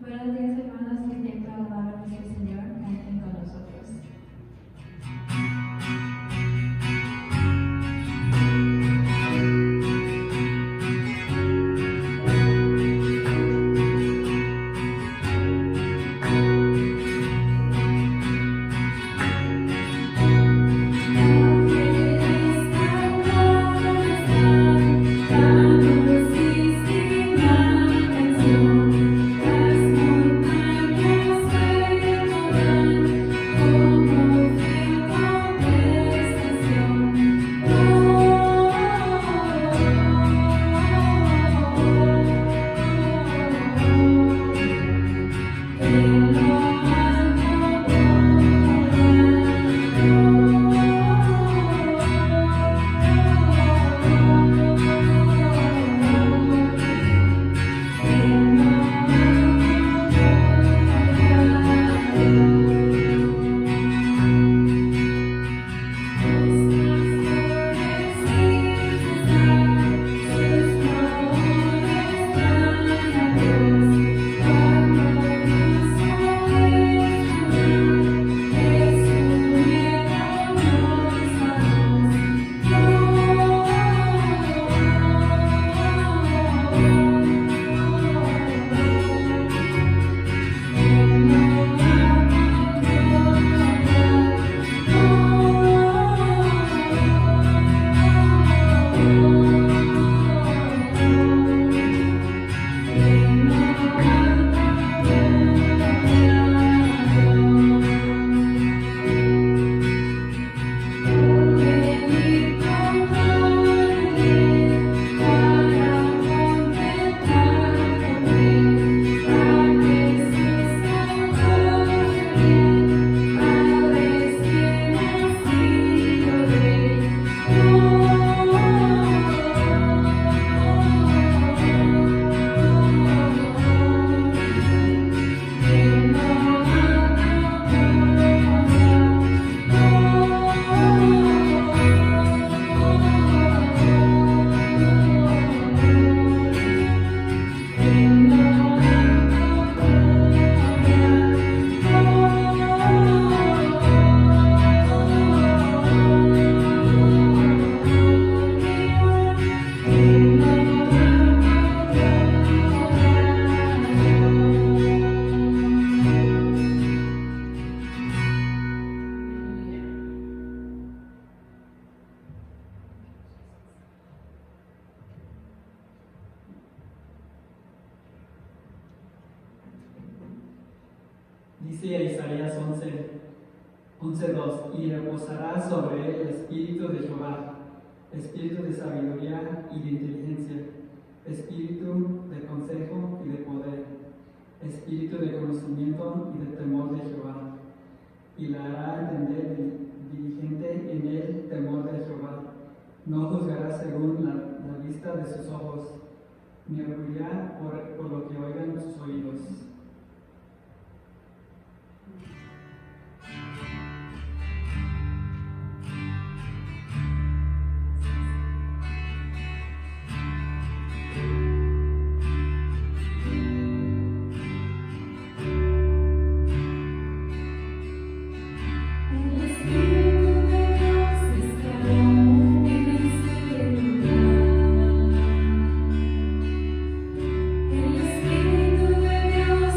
Buenos días, hermanos, que tiempo de alabar a nuestro Señor, canten con nosotros. Dice Isaías 11:2, y reposará sobre él el espíritu de Jehová, espíritu de sabiduría y de inteligencia, espíritu de consejo y de poder, espíritu de conocimiento y de temor de Jehová, y la hará entender diligente en el temor de Jehová. No juzgará según la vista de sus ojos, ni orgullará por lo que oigan sus oídos. El Espíritu de Dios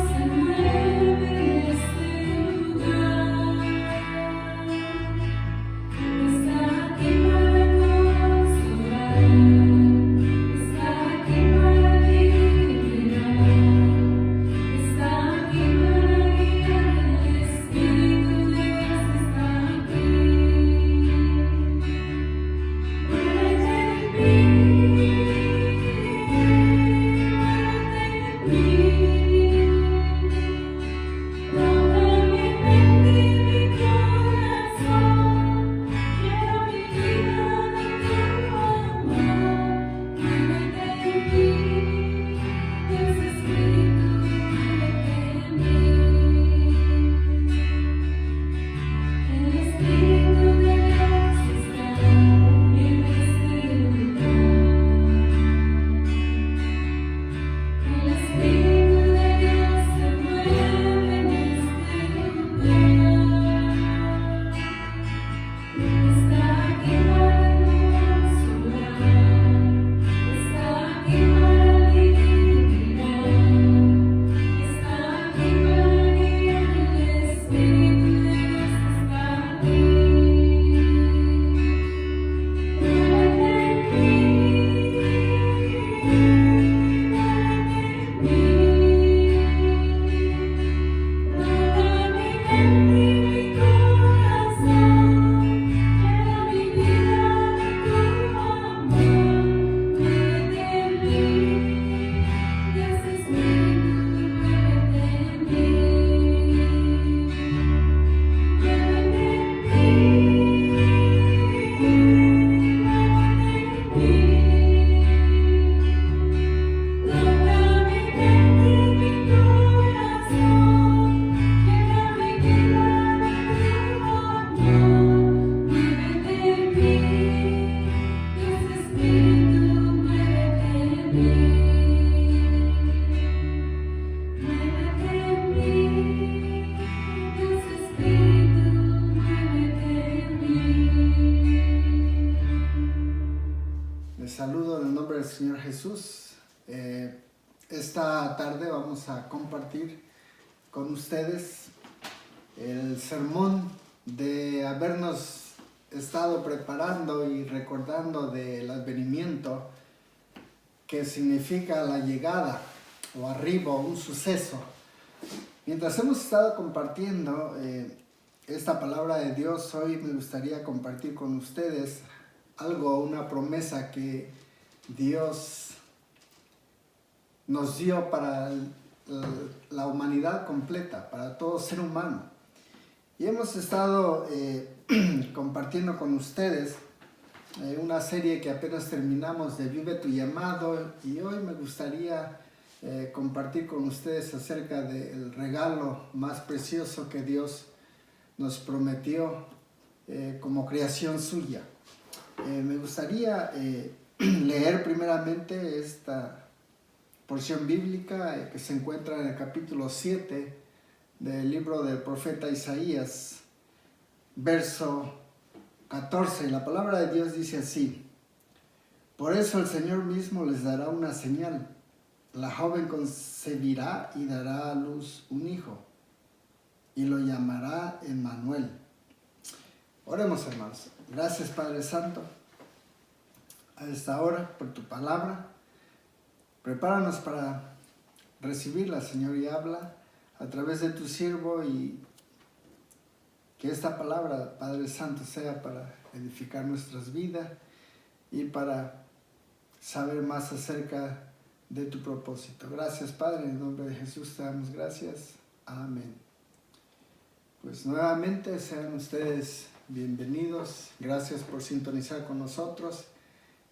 Esta tarde vamos a compartir con ustedes el sermón de habernos estado preparando y recordando del advenimiento, que significa la llegada o arribo, un suceso. Mientras hemos estado compartiendo esta palabra de Dios, hoy me gustaría compartir con ustedes una promesa que Dios nos dio para la humanidad completa, para todo ser humano. Y hemos estado compartiendo con ustedes una serie que apenas terminamos de Vive tu llamado, y hoy me gustaría compartir con ustedes acerca del regalo más precioso que Dios nos prometió como creación suya. Me gustaría leer primeramente esta porción bíblica que se encuentra en el capítulo 7 del libro del profeta Isaías, verso 14. La palabra de Dios dice así: por eso el Señor mismo les dará una señal. La joven concebirá y dará a luz un hijo, y lo llamará Emmanuel. Oremos, hermanos. Gracias, Padre Santo, a esta hora por tu palabra. Prepáranos para recibirla, Señor, y habla a través de tu siervo, y que esta palabra, Padre Santo, sea para edificar nuestras vidas y para saber más acerca de tu propósito. Gracias, Padre, en el nombre de Jesús te damos gracias. Amén. Pues nuevamente sean ustedes bienvenidos. Gracias por sintonizar con nosotros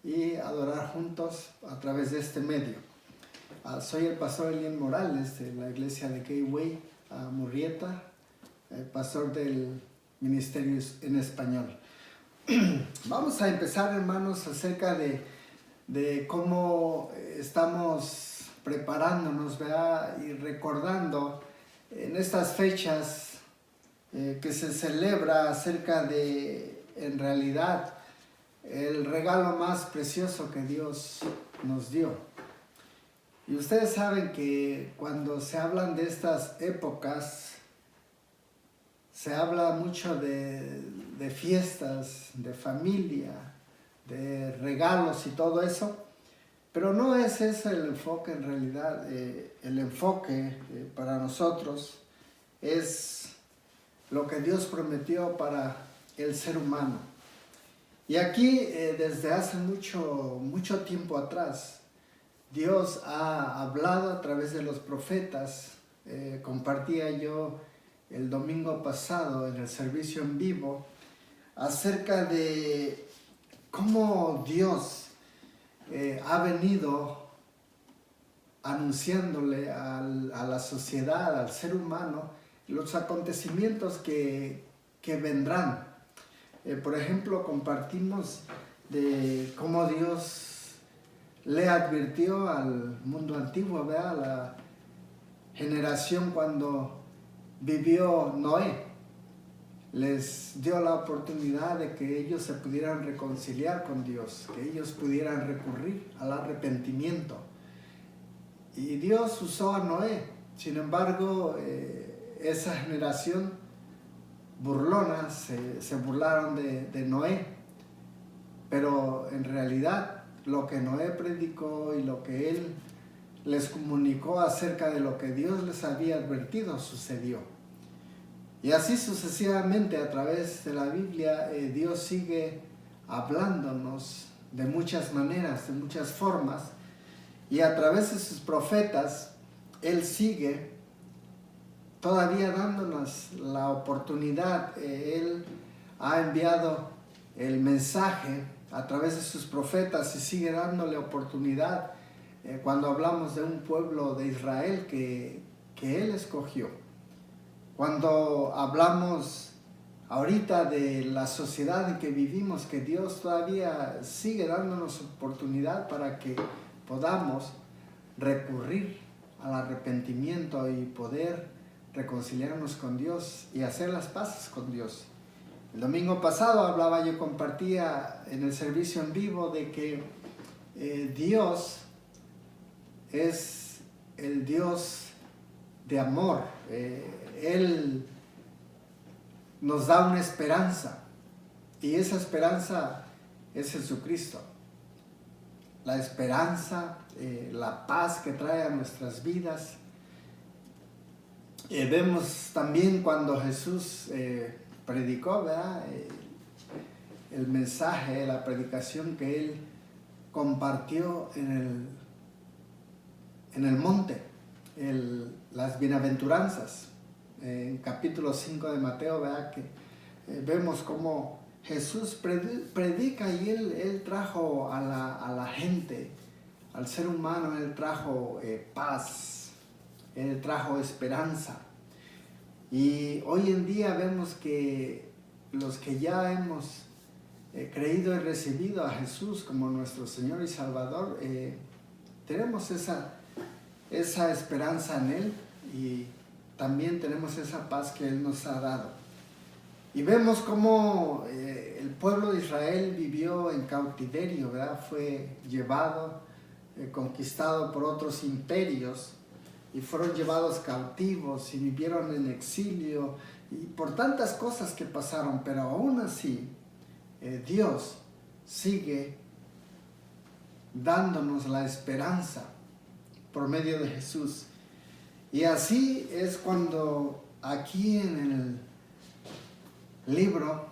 y adorar juntos a través de este medio. Soy el pastor Elian Morales de la iglesia de Gateway Murrieta, pastor del ministerio en español. Vamos a empezar, hermanos, acerca de cómo estamos preparándonos, ¿verdad? Y recordando en estas fechas que se celebra acerca de, en realidad, el regalo más precioso que Dios nos dio. Y ustedes saben que cuando se hablan de estas épocas, se habla mucho de fiestas, de familia, de regalos y todo eso, pero no es ese el enfoque en realidad. El enfoque para nosotros es lo que Dios prometió para el ser humano. Y aquí desde hace mucho tiempo atrás, Dios ha hablado a través de los profetas. Compartía yo el domingo pasado en el servicio en vivo acerca de cómo Dios ha venido anunciándole a la sociedad, al ser humano, los acontecimientos que vendrán. Por ejemplo, compartimos de cómo Dios le advirtió al mundo antiguo, ¿verdad? A la generación cuando vivió Noé. Les dio la oportunidad de que ellos se pudieran reconciliar con Dios, que ellos pudieran recurrir al arrepentimiento. Y Dios usó a Noé. Sin embargo, esa generación burlona se burlaron de Noé. Pero en realidad lo que Noé predicó y lo que él les comunicó acerca de lo que Dios les había advertido sucedió. Y así sucesivamente a través de la Biblia Dios sigue hablándonos de muchas maneras, de muchas formas, y a través de sus profetas Él sigue todavía dándonos la oportunidad. Él ha enviado el mensaje a través de sus profetas y sigue dándole oportunidad cuando hablamos de un pueblo de Israel que Él escogió. Cuando hablamos ahorita de la sociedad en que vivimos, que Dios todavía sigue dándonos oportunidad para que podamos recurrir al arrepentimiento y poder reconciliarnos con Dios y hacer las paces con Dios. El domingo pasado compartía en el servicio en vivo de que Dios es el Dios de amor. Él nos da una esperanza, y esa esperanza es Jesucristo. La esperanza, la paz que trae a nuestras vidas. Vemos también cuando Jesús predicó, ¿verdad? El mensaje, la predicación que Él compartió en el monte, las bienaventuranzas. En capítulo 5 de Mateo, ¿verdad? Que vemos cómo Jesús predica, y Él trajo a la gente, al ser humano, Él trajo paz, Él trajo esperanza. Y hoy en día vemos que los que ya hemos creído y recibido a Jesús como nuestro Señor y Salvador, tenemos esa esperanza en Él, y también tenemos esa paz que Él nos ha dado. Y vemos cómo el pueblo de Israel vivió en cautiverio, ¿verdad? Fue llevado, conquistado por otros imperios, y fueron llevados cautivos y vivieron en exilio, y por tantas cosas que pasaron, pero aún así Dios sigue dándonos la esperanza por medio de Jesús. Y así es cuando aquí en el libro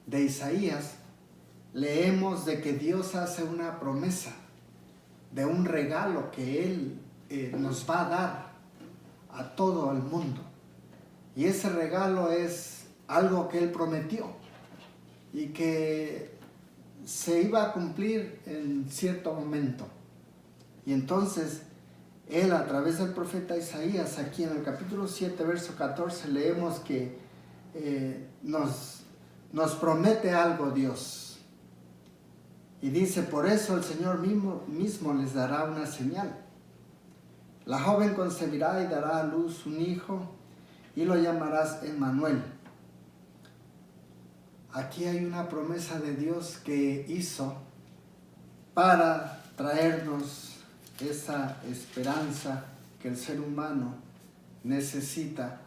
de Isaías leemos de que Dios hace una promesa de un regalo que Él nos va a dar a todo el mundo. Y ese regalo es algo que Él prometió y que se iba a cumplir en cierto momento. Y entonces Él, a través del profeta Isaías, aquí en el capítulo 7, verso 14, leemos que nos promete algo Dios. Y dice: por eso el Señor mismo les dará una señal. La joven concebirá y dará a luz un hijo, y lo llamarás Emmanuel. Aquí hay una promesa de Dios que hizo para traernos esa esperanza que el ser humano necesita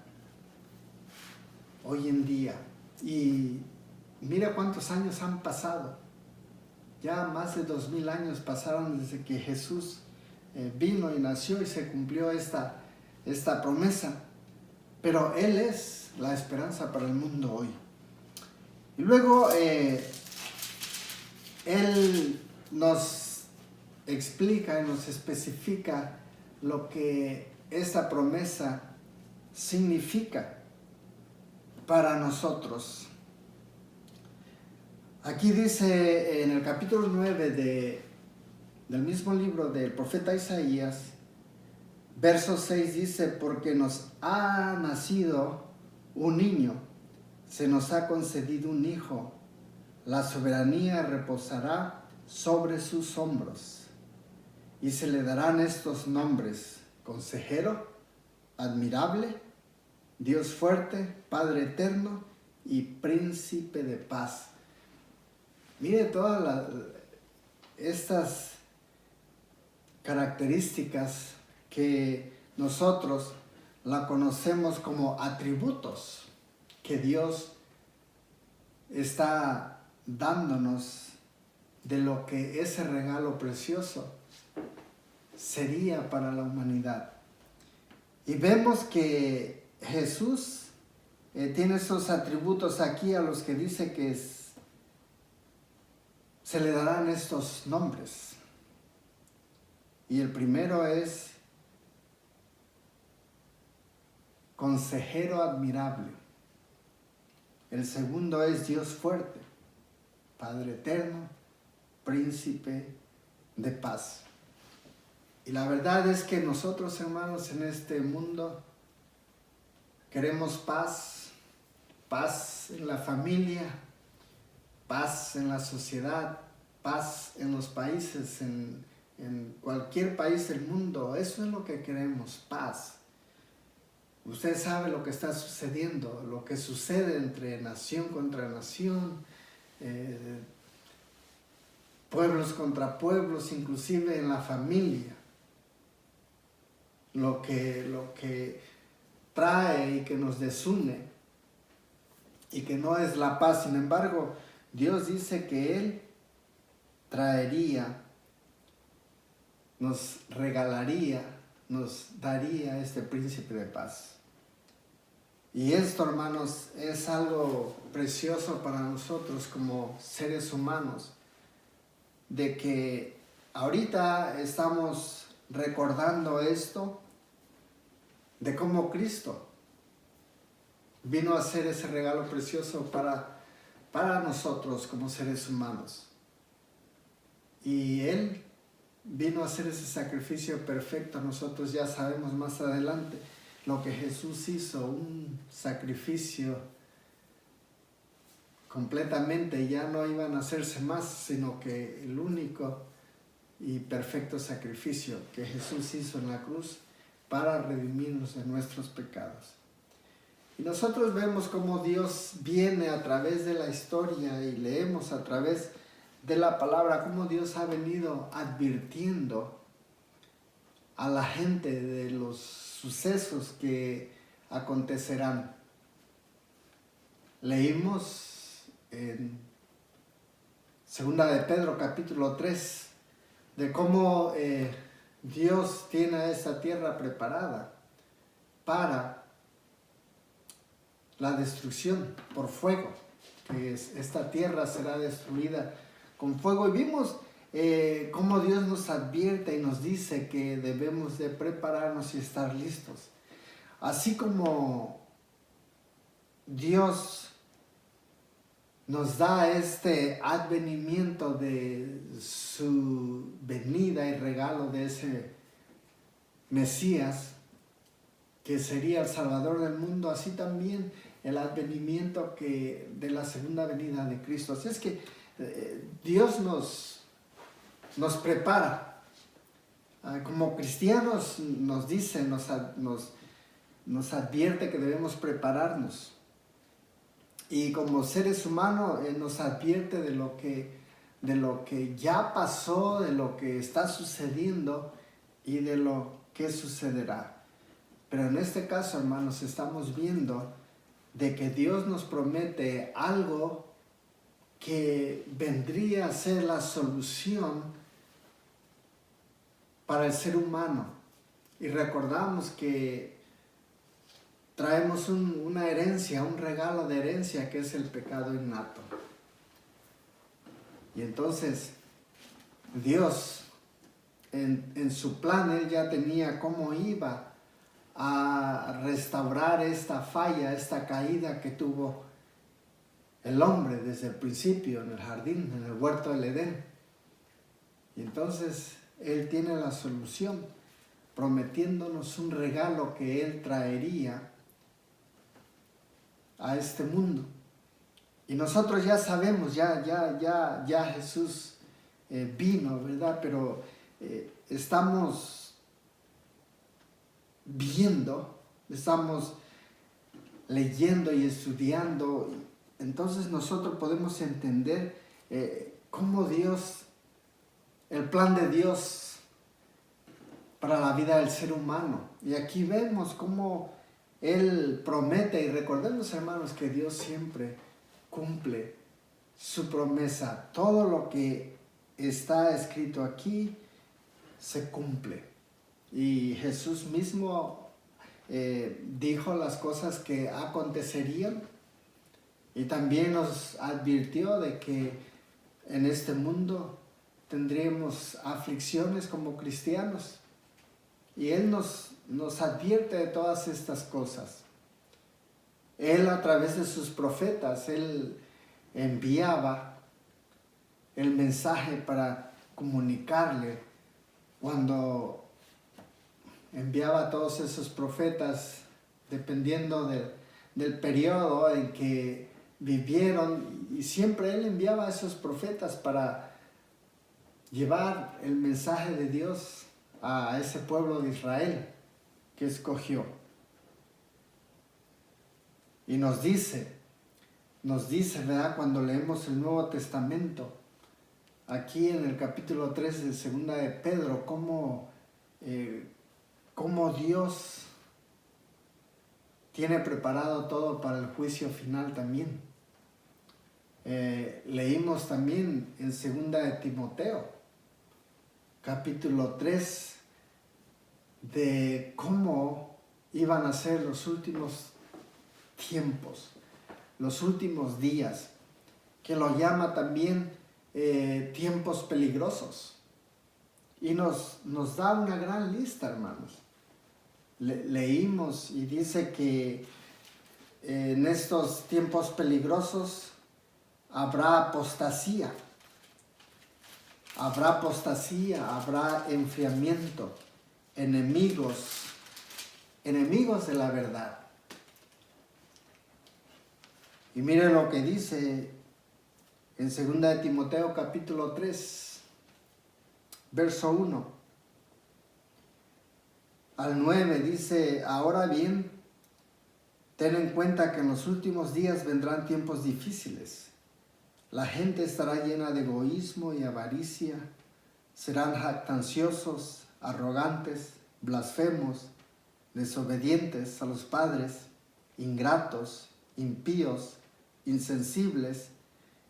hoy en día. Y mira cuántos años han pasado. Ya más de 2000 años pasaron desde que Jesús vino y nació, y se cumplió esta promesa. Pero Él es la esperanza para el mundo hoy. Y luego Él nos explica y nos especifica lo que esta promesa significa para nosotros. Aquí dice en el capítulo 9 del mismo libro del profeta Isaías, verso 6, dice: porque nos ha nacido un niño, se nos ha concedido un hijo, la soberanía reposará sobre sus hombros, y se le darán estos nombres: Consejero, Admirable, Dios fuerte, Padre eterno y Príncipe de paz. Mire todas estas características que nosotros la conocemos como atributos que Dios está dándonos de lo que ese regalo precioso sería para la humanidad. Y vemos que Jesús tiene esos atributos aquí, a los que dice que se le darán estos nombres. Y el primero es Consejero admirable. El segundo es Dios fuerte, Padre eterno, Príncipe de paz. Y la verdad es que nosotros, hermanos, en este mundo queremos paz, paz en la familia, paz en la sociedad, paz en los países, en cualquier país del mundo. Eso es lo que queremos, paz. Usted sabe lo que está sucediendo, lo que sucede entre nación contra nación, pueblos contra pueblos, inclusive en la familia. lo que trae y que nos desune y que no es la paz. Sin embargo, Dios dice que Él traería, nos regalaría, nos daría este príncipe de paz. Y esto, hermanos, es algo precioso para nosotros como seres humanos, de que ahorita estamos recordando esto, de cómo Cristo vino a hacer ese regalo precioso para nosotros como seres humanos. Y Él vino a hacer ese sacrificio perfecto. Nosotros ya sabemos más adelante lo que Jesús hizo, un sacrificio completamente, ya no iban a hacerse más, sino que el único y perfecto sacrificio que Jesús hizo en la cruz para redimirnos de nuestros pecados. Y nosotros vemos cómo Dios viene a través de la historia y leemos a través de la palabra cómo Dios ha venido advirtiendo a la gente de los sucesos que acontecerán. Leímos en 2 de Pedro capítulo 3 de cómo Dios tiene a esta tierra preparada para la destrucción por fuego, que esta tierra será destruida con fuego. Y vimos cómo Dios nos advierte y nos dice que debemos de prepararnos y estar listos. Así como Dios nos da este advenimiento de su venida y regalo de ese Mesías, que sería el Salvador del mundo, así también el advenimiento de la segunda venida de Cristo. Así es que Dios nos prepara. Como cristianos nos dice, nos advierte que debemos prepararnos. Y como seres humanos nos advierte de lo que ya pasó, de lo que está sucediendo y de lo que sucederá. Pero en este caso, hermanos, estamos viendo de que Dios nos promete algo que vendría a ser la solución para el ser humano. Y recordamos que traemos una herencia, un regalo de herencia que es el pecado innato. Y entonces Dios en su plan, Él ya tenía cómo iba a restaurar esta falla, esta caída que tuvo el hombre desde el principio en el jardín, en el huerto del Edén. Y entonces Él tiene la solución, prometiéndonos un regalo que Él traería a este mundo. Y nosotros ya sabemos, ya Jesús vino, ¿verdad? Pero estamos viendo, estamos leyendo y estudiando. Entonces nosotros podemos entender cómo Dios, el plan de Dios para la vida del ser humano. Y aquí vemos cómo Él promete, y recordemos, hermanos, que Dios siempre cumple su promesa. Todo lo que está escrito aquí se cumple. Y Jesús mismo dijo las cosas que acontecerían y también nos advirtió de que en este mundo tendríamos aflicciones como cristianos. Y Él nos advierte de todas estas cosas. Él, a través de sus profetas, Él enviaba el mensaje para comunicarle. Cuando enviaba a todos esos profetas, dependiendo del periodo en que vivieron, y siempre Él enviaba a esos profetas para llevar el mensaje de Dios a ese pueblo de Israel que escogió. Y nos dice, ¿verdad? Cuando leemos el Nuevo Testamento, aquí en el capítulo 3 de 2 de Pedro, cómo cómo Dios tiene preparado todo para el juicio final también. Leímos también en 2 de Timoteo, capítulo 3, de cómo iban a ser los últimos tiempos, los últimos días, que lo llama también tiempos peligrosos. Y nos da una gran lista, hermanos. Leímos y dice que en estos tiempos peligrosos habrá apostasía, habrá enfriamiento, enemigos de la verdad. Y miren lo que dice en 2 de Timoteo capítulo 3, verso 1 al 9, dice: ahora bien, ten en cuenta que en los últimos días vendrán tiempos difíciles. La gente estará llena de egoísmo y avaricia, serán jactanciosos, arrogantes, blasfemos, desobedientes a los padres, ingratos, impíos, insensibles,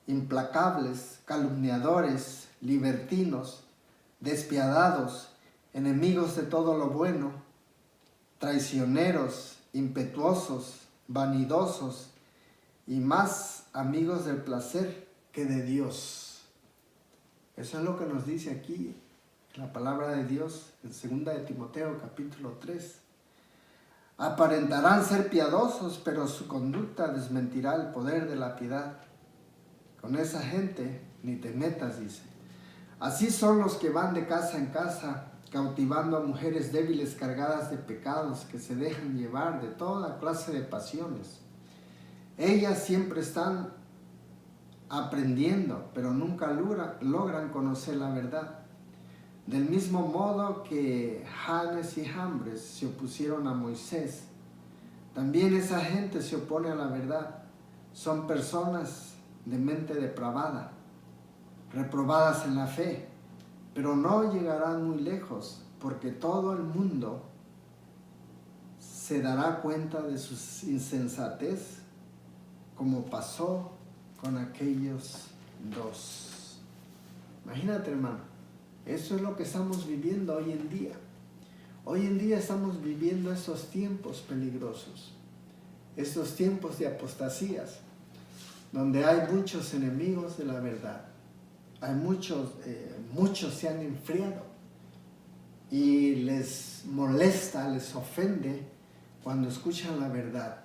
implacables, calumniadores, libertinos, despiadados, enemigos de todo lo bueno, traicioneros, impetuosos, vanidosos y más amigos del placer que de Dios. Eso es lo que nos dice aquí la palabra de Dios en 2 de Timoteo capítulo 3. Aparentarán ser piadosos, pero su conducta desmentirá el poder de la piedad. Con esa gente ni te metas, dice. Así son los que van de casa en casa, cautivando a mujeres débiles cargadas de pecados, que se dejan llevar de toda clase de pasiones. Ellas siempre están aprendiendo, pero nunca logran conocer la verdad. Del mismo modo que Janes y Jambres se opusieron a Moisés, también esa gente se opone a la verdad. Son personas de mente depravada, reprobadas en la fe, pero no llegarán muy lejos, porque todo el mundo se dará cuenta de su insensatez, como pasó con aquellos dos. Imagínate, hermano, eso es lo que estamos viviendo hoy en día. Hoy en día estamos viviendo estos tiempos peligrosos, estos tiempos de apostasías, donde hay muchos enemigos de la verdad. Hay muchos se han enfriado y les molesta, les ofende cuando escuchan la verdad.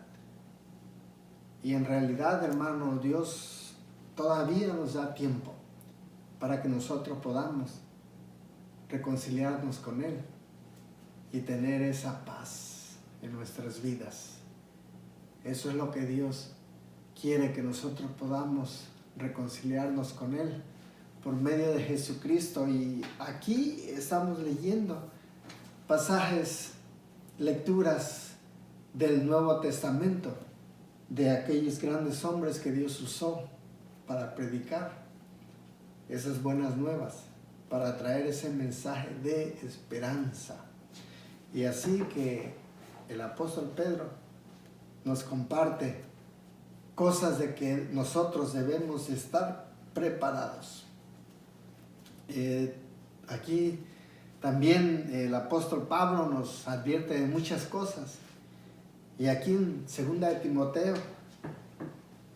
Y en realidad, hermano, Dios todavía nos da tiempo para que nosotros podamos reconciliarnos con Él y tener esa paz en nuestras vidas. Eso es lo que Dios quiere, que nosotros podamos reconciliarnos con Él por medio de Jesucristo. Y aquí estamos leyendo pasajes, lecturas del Nuevo Testamento, de aquellos grandes hombres que Dios usó para predicar esas buenas nuevas, para traer ese mensaje de esperanza. Y así que el apóstol Pedro nos comparte cosas de que nosotros debemos estar preparados. Aquí también el apóstol Pablo nos advierte de muchas cosas. Y aquí en 2 de Timoteo,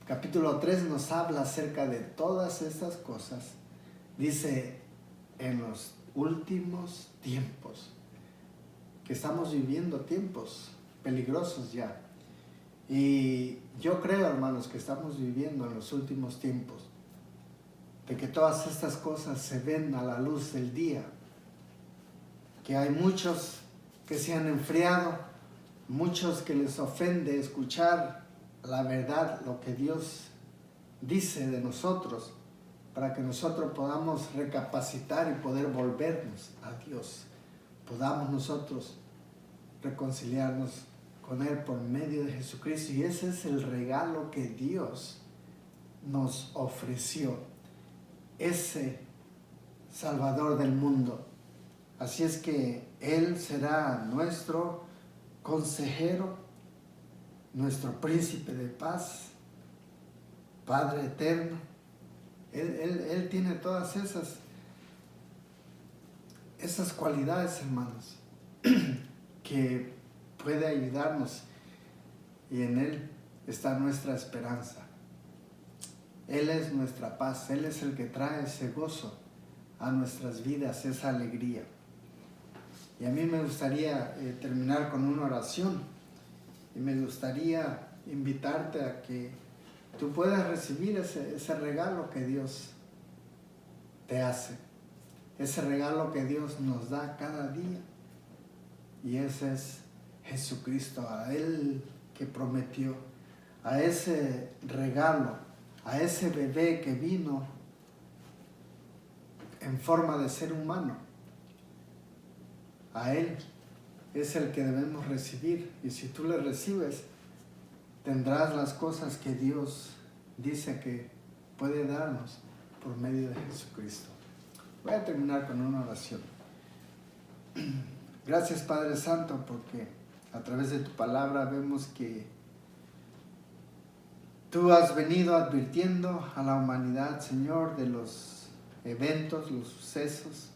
capítulo 3, nos habla acerca de todas estas cosas. Dice, en los últimos tiempos, que estamos viviendo tiempos peligrosos ya. Y yo creo, hermanos, que estamos viviendo en los últimos tiempos, de que todas estas cosas se ven a la luz del día, que hay muchos que se han enfriado, muchos que les ofende escuchar la verdad, lo que Dios dice de nosotros, para que nosotros podamos recapacitar y poder volvernos a Dios, podamos nosotros reconciliarnos con Él por medio de Jesucristo. Y ese es el regalo que Dios nos ofreció, ese Salvador del mundo, Así es que Él será nuestro consejero, nuestro príncipe de paz, Padre eterno. Él tiene todas esas cualidades, hermanos, que puede ayudarnos, y en Él está nuestra esperanza. Él es nuestra paz, Él es el que trae ese gozo a nuestras vidas, esa alegría. Y a mí me gustaría terminar con una oración, y me gustaría invitarte a que tú puedas recibir ese regalo que Dios te hace, ese regalo que Dios nos da cada día. Y ese es Jesucristo, a Él que prometió, a ese regalo, a ese bebé que vino en forma de ser humano. A Él es el que debemos recibir, y si tú le recibes, tendrás las cosas que Dios dice que puede darnos por medio de Jesucristo. Voy a terminar con una oración. Gracias, Padre Santo, porque a través de tu palabra vemos que tú has venido advirtiendo a la humanidad, Señor, de los eventos, los sucesos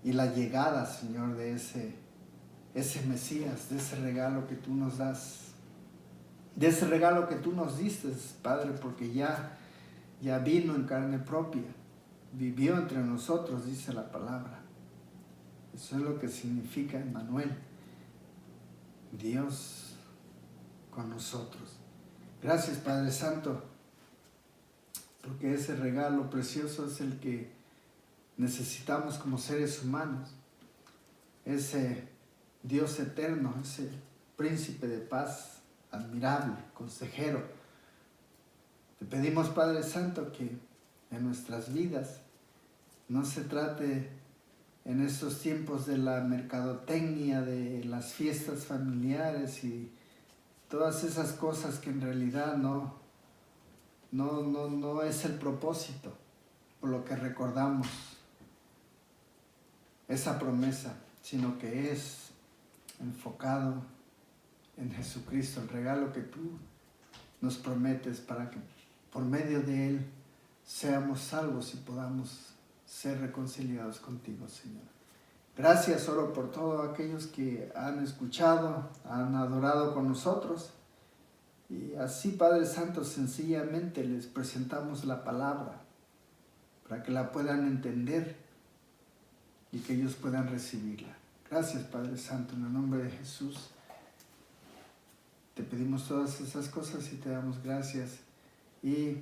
y la llegada, Señor, de ese Mesías, de ese regalo que tú nos das, de ese regalo que tú nos diste, Padre, porque ya vino en carne propia, vivió entre nosotros, dice la palabra. Eso es lo que significa Emmanuel, Dios con nosotros. Gracias, Padre Santo, porque ese regalo precioso es el que necesitamos como seres humanos. Ese Dios eterno, ese príncipe de paz, admirable, consejero. Te pedimos, Padre Santo, que en nuestras vidas no se trate en estos tiempos de la mercadotecnia, de las fiestas familiares y todas esas cosas que en realidad no es el propósito por lo que recordamos esa promesa, sino que es enfocado en Jesucristo, el regalo que tú nos prometes para que por medio de Él seamos salvos y podamos ser reconciliados contigo, Señor. Gracias, oro por todos aquellos que han escuchado, han adorado con nosotros. Y así, Padre Santo, sencillamente les presentamos la palabra para que la puedan entender y que ellos puedan recibirla. Gracias, Padre Santo, en el nombre de Jesús. Te pedimos todas esas cosas y te damos gracias. Y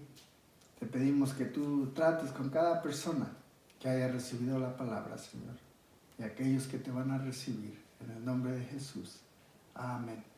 te pedimos que tú trates con cada persona que haya recibido la palabra, Señor, y aquellos que te van a recibir, en el nombre de Jesús. Amén.